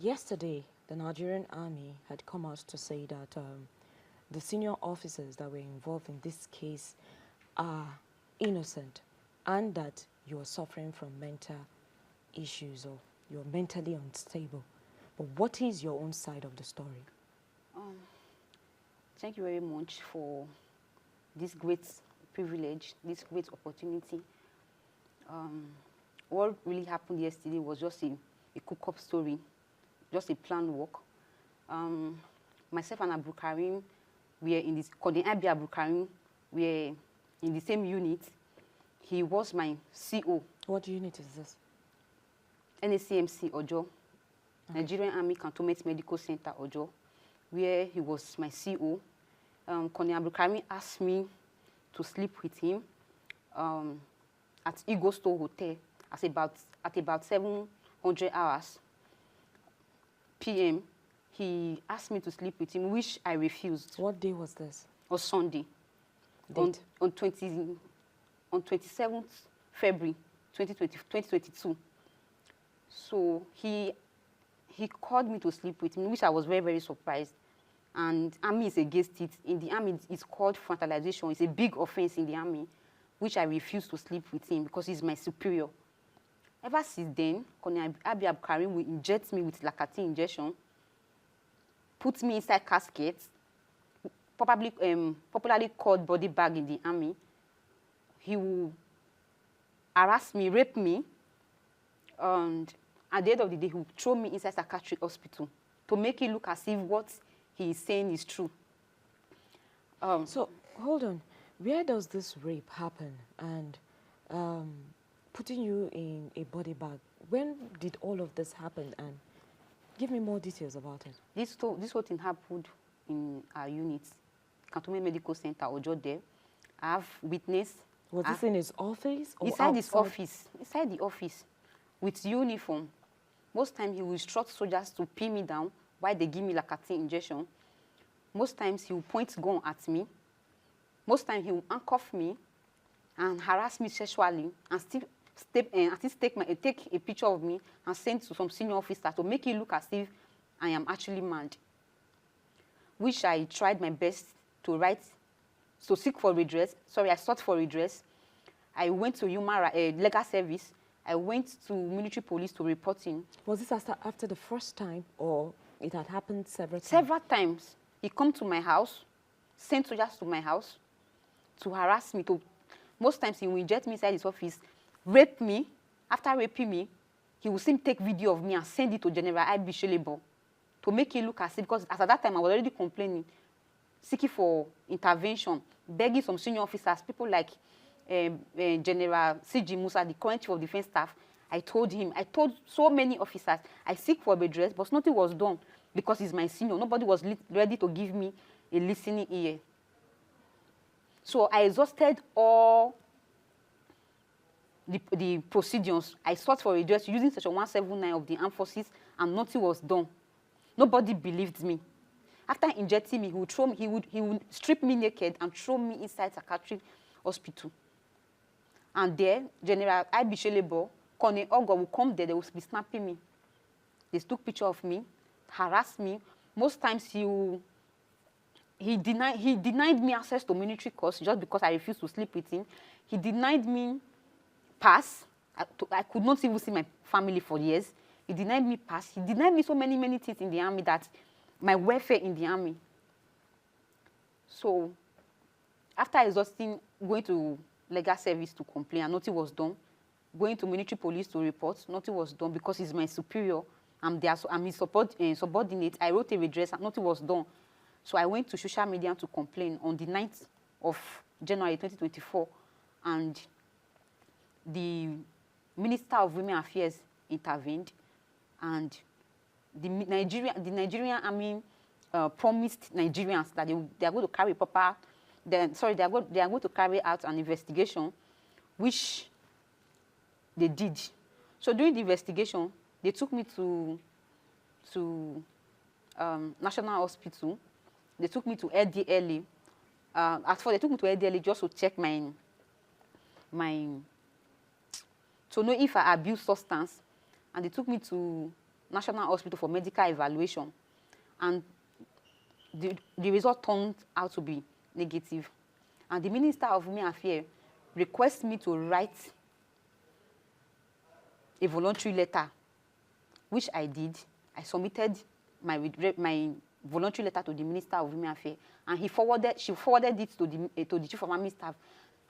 yesterday, the Nigerian Army had come out to say that the senior officers that were involved in this case are innocent and that you are suffering from mental issues or you're mentally unstable. But what is your own side of the story? Thank you very much for this great privilege, this great opportunity. What really happened yesterday was just a cook-up story, just a planned work. Myself and Abu Karim, we are in this, Abu Karim, we are in the same unit. He was my CO. What unit is this? NACMC Ojo, Nigerian Army Cantonment Medical Center Ojo, where he was my CO. Colonel Abu Karim asked me to sleep with him at Eagle Store Hotel at about 700 hours p.m. He asked me to sleep with him, which I refused. What day was this? On Sunday. Date? On 27th February 2022. So he called me to sleep with him, which I was very, very surprised. And Army is against it. In the Army, it's called frontalization. It's a big offense in the Army, which I refused to sleep with him because he's my superior. Ever since then, Colonel Abu Karim will inject me with Lactate injection, put me inside casket, popularly called body bag in the Army. He will harass me, rape me, and at the end of the day, he will throw me inside psychiatric hospital to make it look as if what he is saying is true. So, hold on. Where does this rape happen and putting you in a body bag? When did all of this happen? And give me more details about it. This whole thing happened in our unit, Cantonment Medical Center, Ojo there. I have witnessed. Was this in his office or inside outside? his office, inside the office, with uniform. Most times he will instruct soldiers to pin me down while they give me Lactate injection. Most times he will point gun at me. Most times he will handcuff me and harass me sexually and still take a picture of me and send to some senior officer to make it look as if I am actually mad. Which I tried my best to seek for redress. Sorry, I sought for redress. I went to legal service. I went to military police to report him. Was this after the first time or it had happened several times? Several times. He come to my house, sent soldiers to my house to harass me. Most times he will inject me inside his office, rape me. After raping me, he will simply take video of me and send it to General I.B. Shelebo to make it look as if, because as at that time I was already complaining, seeking for intervention, begging some senior officers, people like General C.G. Musa, the current Chief of Defense Staff. I told so many officers, I seek for redress, but nothing was done because he's my senior. Nobody was ready to give me a listening ear. So I exhausted all the procedures. I sought for redress using Section 179 of the Armed Forces, and nothing was done. Nobody believed me. After injecting me, he would strip me naked and throw me inside psychiatric hospital. And there, General I.B. Shelebo, Colonel Ogo will come there, they will be snapping me. They took picture of me, harassed me. Most times he denied me access to military course just because I refused to sleep with him. He denied me pass. I could not even see my family for years. He denied me pass. He denied me so many, many things in the Army, that my welfare in the Army. So after exhausting, going to legal service to complain, and nothing was done, going to military police to report, nothing was done because he's my superior. I'm his subordinate. I wrote a redress and nothing was done. So I went to social media to complain on the 9th of January 2024, and the Minister of Women Affairs intervened, and the Nigerian Army promised Nigerians that they are going to carry they are going to carry out an investigation, which they did. So during the investigation, they took me to National Hospital. They took me to LDLA. They took me to LDLA just to check to know if I abuse substance. And they took me to National Hospital for medical evaluation, and the result turned out to be negative. And the Minister of Women Affairs requested me to write a voluntary letter, which I did. I submitted my voluntary letter to the Minister of Women Affairs, and she forwarded it to the Chief of Army Staff,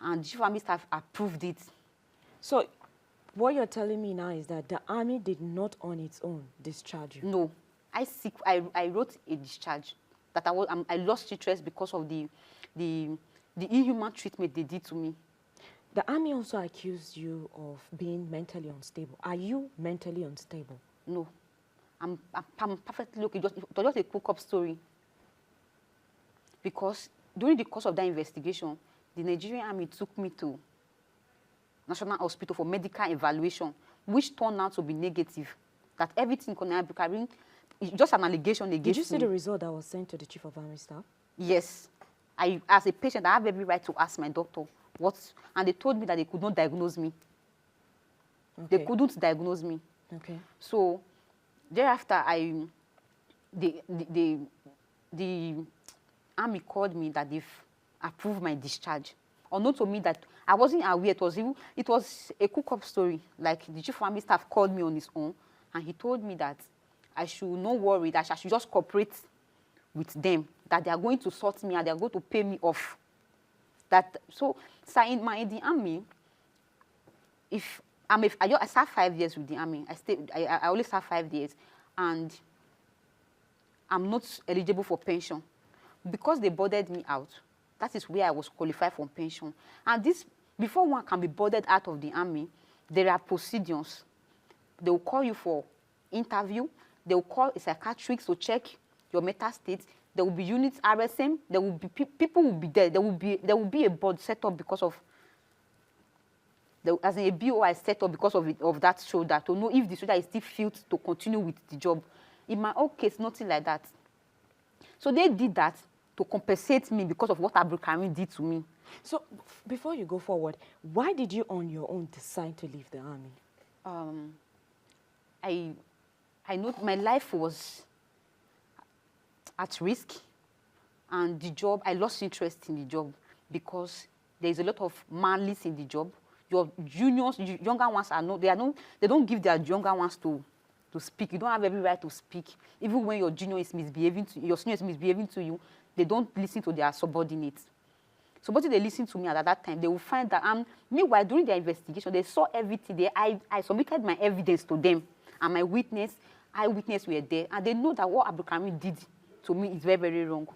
and the Chief of Army Staff approved it. So, what you're telling me now is that the Army did not on its own discharge you? No. I wrote a discharge that I lost interest because of the inhuman treatment they did to me. The Army also accused you of being mentally unstable. Are you mentally unstable? No. I'm perfectly okay. It was just a cook-up story. Because during the course of that investigation, the Nigerian Army took me to National Hospital for medical evaluation, which turned out to be negative. That everything concerning is just an allegation against me. Did you see the result that was sent to the Chief of Army Staff? Yes. As a patient, I have every right to ask my doctor and they told me that they could not diagnose me. Okay. They couldn't diagnose me. Okay. So thereafter, the Army called me that they've approved my discharge. Unknown to me that I wasn't aware. It was a cook-up story. Like the Chief of Army Staff called me on his own, and he told me that I should not worry, that I should just cooperate with them, that they are going to sort me and they are going to pay me off. So in the Army, I served 5 years with the Army. I only served 5 years, and I'm not eligible for pension because they boarded me out. That is where I was qualified for pension. And this, before one can be boarded out of the Army, there are procedures. They will call you for interview. They will call a psychiatrist to check your mental state. There will be units RSM. There will be people will be there. There will be a board set up because of as in a BOI set up because of that shoulder to know if the shoulder is still fit to continue with the job. In my own case, nothing like that. So they did that to compensate me because of what Abu Karim did to me. So before you go forward, why did you on your own decide to leave the Army? I know my life was at risk, and the job, I lost interest in the job because there is a lot of malice in the job. Your juniors, younger ones they don't give their younger ones to speak. You don't have every right to speak. Even when your junior is misbehaving your senior is misbehaving to you, they don't listen to their subordinates. So what they listen to me at that time, they will find that meanwhile during their investigation, they saw everything. I submitted my evidence to them, and my eyewitness were there, and they know that what Abu Karim did to me is very, very wrong.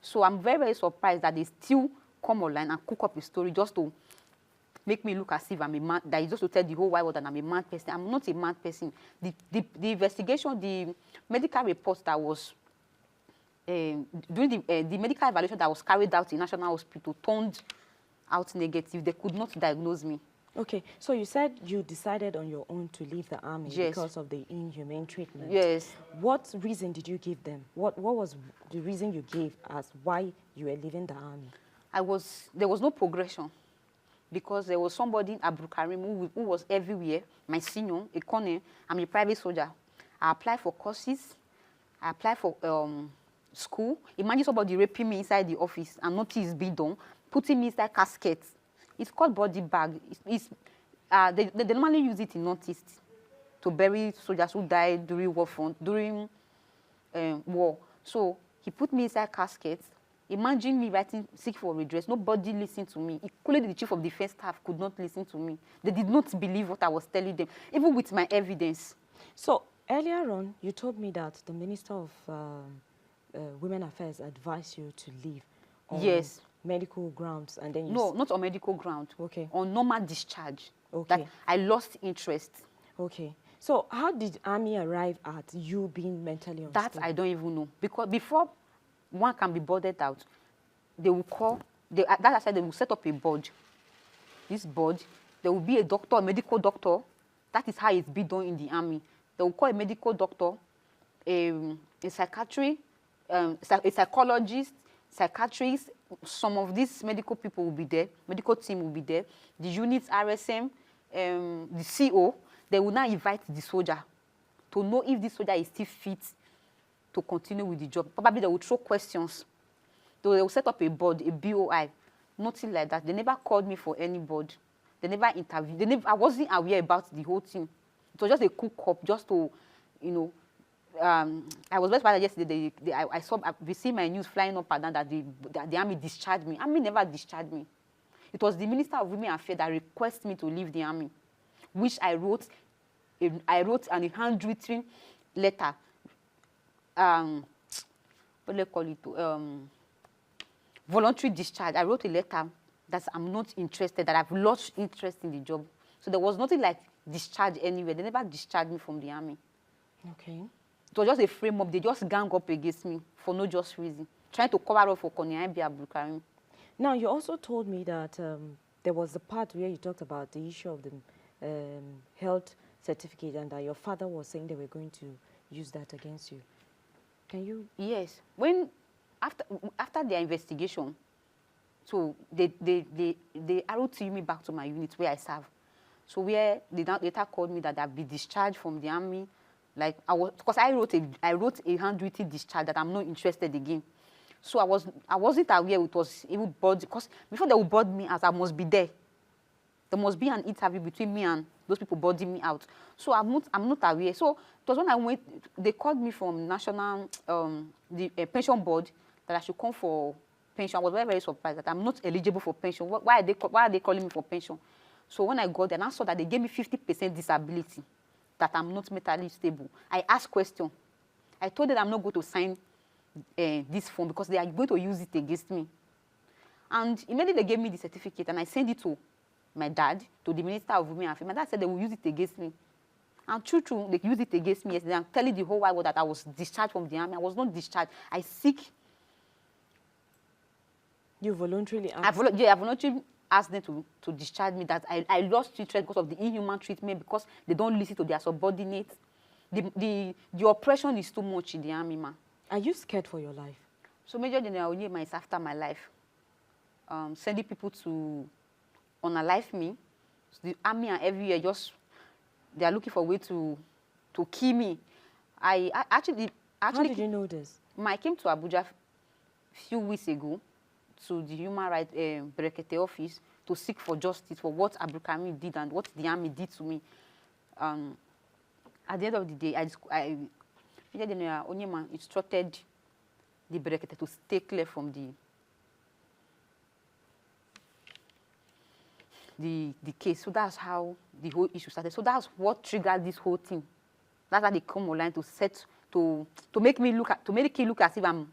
So I'm very, very surprised that they still come online and cook up a story just to make me look as if I'm a man, that is just to tell the whole wide world that I'm a mad person. I'm not a mad person. The investigation, the medical report that was during the medical evaluation that was carried out in National Hospital turned out negative. They could not diagnose me. Okay, so you said you decided on your own to leave the Army. Yes. Because of the inhumane treatment. Yes. What reason did you give them? What was the reason you gave as why you were leaving the Army? There was no progression because there was somebody, Abu Karim, who was everywhere, my senior, a colonel. I'm a private soldier. I applied for courses. I applied for school. Imagine somebody raping me inside the office and nothing is being done, putting me inside caskets. It's called body bag. They normally use it in Northeast to bury soldiers who died during during war. So he put me inside caskets. Imagine me seeking for redress. Nobody listened to me. Including the Chief of Defense Staff could not listen to me. They did not believe what I was telling them, even with my evidence. So earlier on, you told me that the Minister of Women Affairs advised you to leave. Yes. Medical grounds, and then you... No, not on medical ground. Okay. On normal discharge. Okay. That I lost interest. Okay. So how did Army arrive at you being mentally unstable? That I don't even know. Because before one can be boarded out, they will call... that I said they will set up a board. This board, there will be a doctor, a medical doctor. That is how it's been done in the Army. They will call a medical doctor, a psychiatrist, a psychologist, psychiatrist. Some of these medical people will be there, medical team will be there, the units RSM, the CO, they will now invite the soldier to know if this soldier is still fit to continue with the job. Probably they will throw questions. They will set up a board, a BOI, nothing like that. They never called me for any board. They never interviewed. I wasn't aware about the whole thing. It was just a cook-up, just to, you know, I was very surprised yesterday. I saw, we see my news flying up and down that the army discharged me. Army never discharged me. It was the Minister of Women Affairs that requested me to leave the army, which I wrote an handwritten letter. What do they call it? Voluntary discharge. I wrote a letter that I'm not interested, that I've lost interest in the job. So there was nothing like discharge anywhere. They never discharged me from the army. Okay. It was just a frame-up. They just gang up against me for no just reason, trying to cover up for Koniaibi Abdulkarim. Now, you also told me that there was a part where you talked about the issue of the health certificate and that your father was saying they were going to use that against you. Can you? Yes. After their investigation, so they ROT'd me back to my unit where I serve. So where they later called me that I'd be discharged from the army. Like because I wrote a handwritten discharge that I'm not interested again. So I wasn't aware it was even board, because before they would board me out, I must be there. There must be an interview between me and those people boarding me out. So I'm not aware. So it was when I went, they called me from national pension board that I should come for pension. I was very, very surprised that I'm not eligible for pension. Why are they calling me for pension? So when I got there, and I saw that they gave me 50% disability, that I'm not mentally stable. I asked question. I told them I'm not going to sign this form because they are going to use it against me. And immediately they gave me the certificate, and I sent it to my dad, to the Minister of Women Affairs. My dad said they will use it against me. And true, they used it against me yesterday. I'm telling the whole world that I was discharged from the army. I was not discharged. I seek. You voluntarily asked? I voluntarily asked them to discharge me, that I lost interest because of the inhuman treatment, because they don't listen to their subordinates. The oppression is too much in the army, man. Are you scared for your life? So Major General Onyema is after my life. Sending people to unalive me. So the army and every year they are looking for a way to kill me. I actually. How did you know this? I came to Abuja a few weeks ago to the Human Rights Brekete office to seek for justice for what Abdulkarim did and what the army did to me. At the end of the day, Major General Onyema instructed the Brekete to stay clear from the case. So that's how the whole issue started. So that's what triggered this whole thing. That's how they come online to make me look as if I'm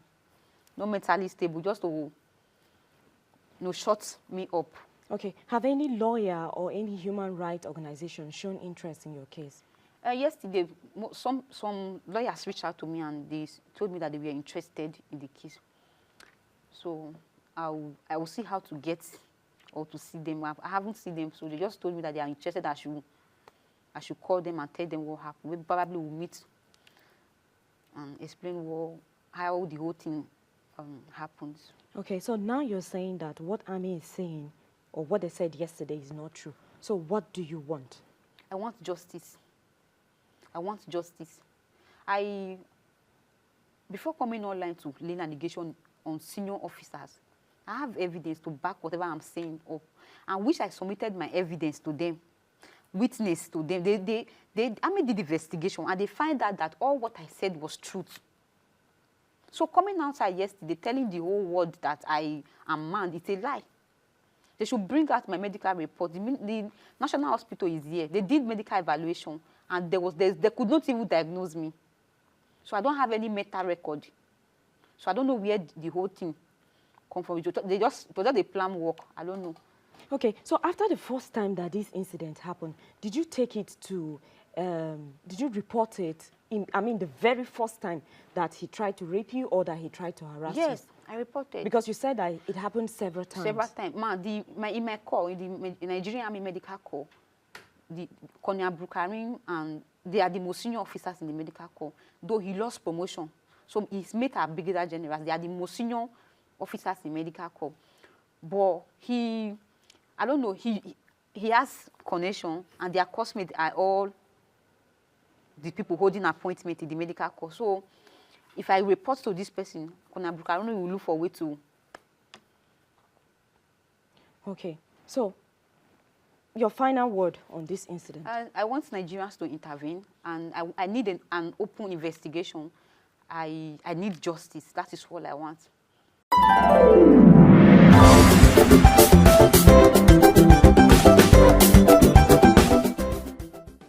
not mentally stable, just to shut me up. Okay. Have any lawyer or any human rights organization shown interest in your case? Yesterday, some lawyers reached out to me and they told me that they were interested in the case. So I will see how to get or to see them. I haven't seen them, so they just told me that they are interested. I should call them and tell them what happened. We probably will meet and explain how the whole thing happens. Okay, so now you're saying that what Army is saying, or what they said yesterday, is not true. So what do you want? I want justice. I want justice. Before coming online to lay an allegation on senior officers, I have evidence to back whatever I'm saying up, and which I submitted my evidence to them, witness to them. Army did the investigation, and they find out that all what I said was truth. So coming outside yesterday, telling the whole world that I am mad, it's a lie. They should bring out my medical report. The National Hospital is here. They did medical evaluation, and they could not even diagnose me. So I don't have any medical record. So I don't know where the whole thing come from. It was just a plan work. I don't know. Okay, so after the first time that this incident happened, did you take it to, did you report it, the very first time that he tried to rape you or that he tried to harass you? Yes, I reported. Because you said that it happened several times. Several times. In my call, in the Nigerian Army medical corps, the Colonel Abdulkarim, and they are the most senior officers in the medical corps, though he lost promotion. So his mates are brigadier generals. They are the most senior officers in medical corps. But I don't know, he has connection, and their classmates are all the people holding appointment in the medical corps. So if I report to this person, Konabukaruni will look for a way to. Okay, so your final word on this incident. I want Nigerians to intervene, and I need an open investigation. I need justice. That is all I want.